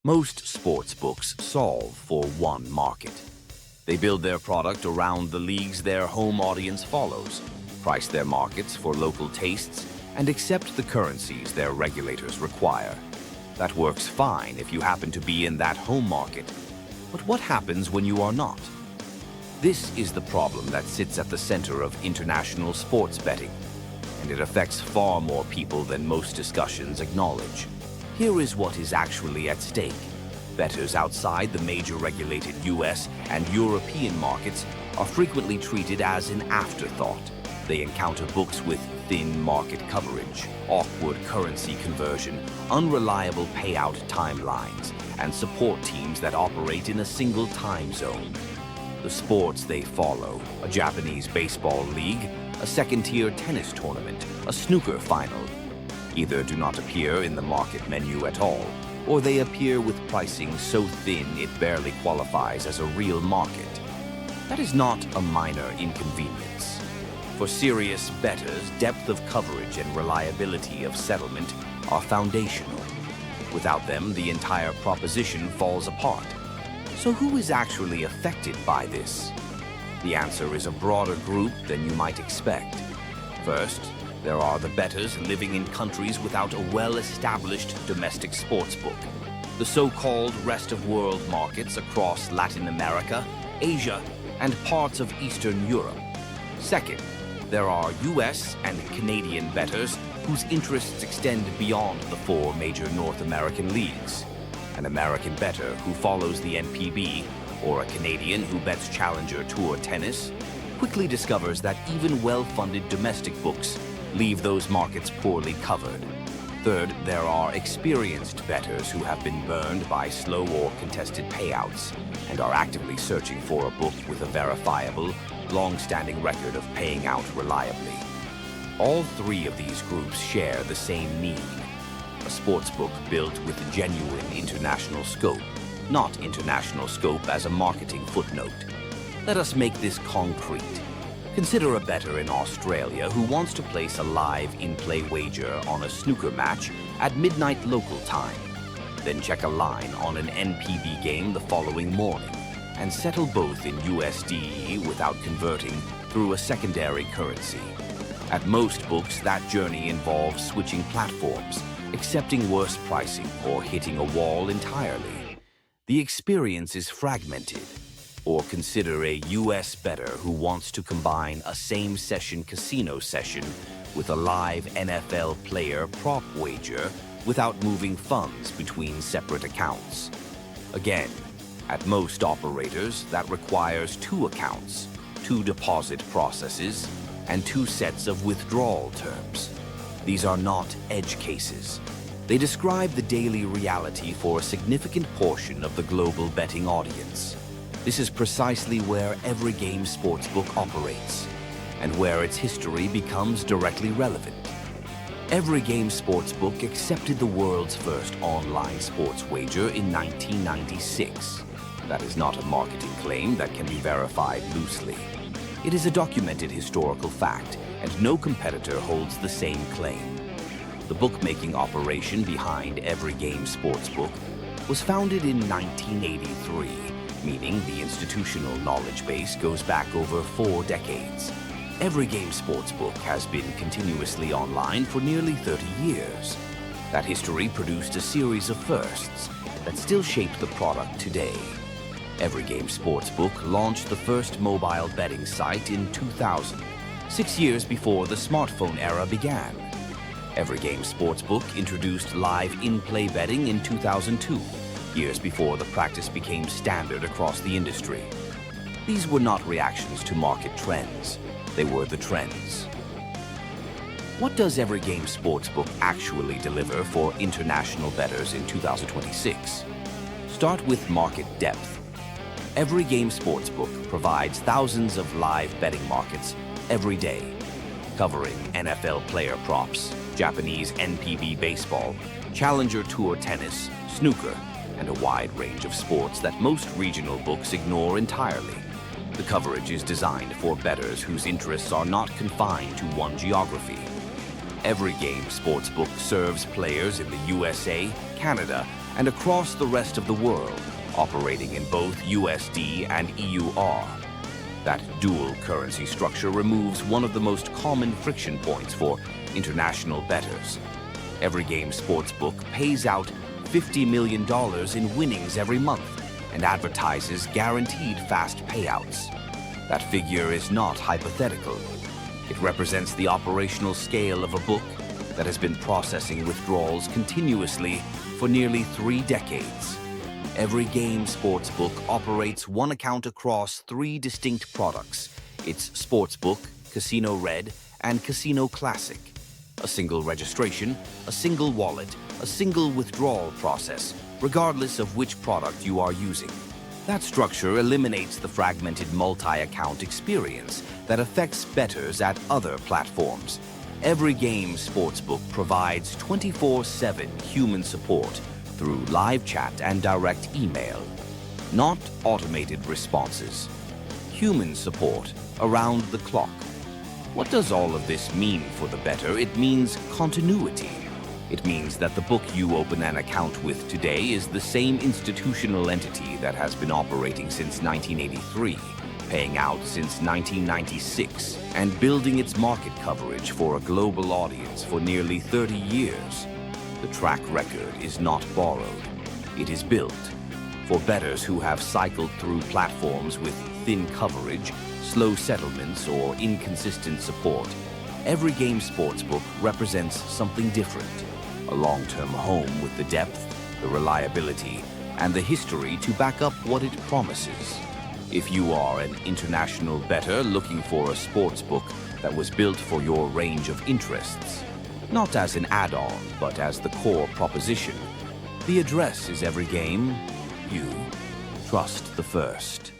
Most sports books solve for one market. They build their product around the leagues their home audience follows, price their markets for local tastes, and accept the currencies their regulators require. That works fine if you happen to be in that home market. But what happens when you are not? This is the problem that sits at the center of international sports betting, and it affects far more people than most discussions acknowledge. Here is what is actually at stake. Bettors outside the major regulated US and European markets are frequently treated as an afterthought. They encounter books with thin market coverage, awkward currency conversion, unreliable payout timelines, and support teams that operate in a single time zone. The sports they follow: a Japanese baseball league, a second-tier tennis tournament, a snooker final, either do not appear in the market menu at all, or they appear with pricing so thin it barely qualifies as a real market. That is not a minor inconvenience. For serious bettors, depth of coverage and reliability of settlement are foundational. Without them, the entire proposition falls apart. So who is actually affected by this? The answer is a broader group than you might expect. First, there are the bettors living in countries without a well-established domestic sportsbook, the so-called rest-of-world markets across Latin America, Asia, and parts of Eastern Europe. Second, there are US and Canadian bettors whose interests extend beyond the four major North American leagues. An American bettor who follows the NPB, or a Canadian who bets Challenger Tour tennis, quickly discovers that even well-funded domestic books leave those markets poorly covered. Third, there are experienced bettors who have been burned by slow or contested payouts and are actively searching for a book with a verifiable, long-standing record of paying out reliably. All three of these groups share the same need: a sportsbook built with genuine international scope, not international scope as a marketing footnote. Let us make this concrete. Consider a bettor in Australia who wants to place a live in-play wager on a snooker match at midnight local time, then check a line on an NPB game the following morning, and settle both in USD without converting through a secondary currency. At most books, that journey involves switching platforms, accepting worse pricing, or hitting a wall entirely. The experience is fragmented. Or consider a US bettor who wants to combine a same-session casino session with a live NFL player prop wager without moving funds between separate accounts. Again, at most operators, that requires two accounts, two deposit processes, and two sets of withdrawal terms. These are not edge cases. They describe the daily reality for a significant portion of the global betting audience. This is precisely where Everygame Sportsbook operates, and where its history becomes directly relevant. Everygame Sportsbook accepted the world's first online sports wager in 1996. That is not a marketing claim that can be verified loosely. It is a documented historical fact, and no competitor holds the same claim. The bookmaking operation behind Everygame Sportsbook was founded in 1983, meaning the institutional knowledge base goes back over 4 decades. Everygame Sportsbook has been continuously online for nearly 30 years. That history produced a series of firsts that still shape the product today. Everygame Sportsbook launched the first mobile betting site in 2000, 6 years before the smartphone era began. Everygame Sportsbook introduced live in-play betting in 2002, years before the practice became standard across the industry. These were not reactions to market trends. They were the trends. What does Everygame Sportsbook actually deliver for international bettors in 2026? Start with market depth. Everygame Sportsbook provides thousands of live betting markets every day, covering NFL player props, Japanese NPB baseball, Challenger Tour tennis, snooker, and a wide range of sports that most regional books ignore entirely. The coverage is designed for bettors whose interests are not confined to one geography. Everygame Sportsbook serves players in the USA, Canada, and across the rest of the world, operating in both USD and EUR. That dual currency structure removes one of the most common friction points for international bettors. Everygame Sportsbook pays out $50 million in winnings every month and advertises guaranteed fast payouts. That figure is not hypothetical. It represents the operational scale of a book that has been processing withdrawals continuously for nearly 3 decades. Everygame Sportsbook operates one account across 3 distinct products: its Sportsbook, Casino Red, and Casino Classic. A single registration, a single wallet, a single withdrawal process, regardless of which product you are using. That structure eliminates the fragmented multi-account experience that affects bettors at other platforms. Everygame Sportsbook provides 24/7 human support through live chat and direct email. Not automated responses. Human support around the clock. What does all of this mean for the bettor? It means continuity. It means that the book you open an account with today is the same institutional entity that has been operating since 1983, paying out since 1996, and building its market coverage for a global audience for nearly 30 years. The track record is not borrowed. It is built. For bettors who have cycled through platforms with thin coverage, slow settlements, or inconsistent support, Everygame Sportsbook represents something different. A long-term home with the depth, the reliability, and the history to back up what it promises. If you are an international bettor looking for a sportsbook that was built for your range of interests, not as an add-on, but as the core proposition, the address is Everygame. You trust the first.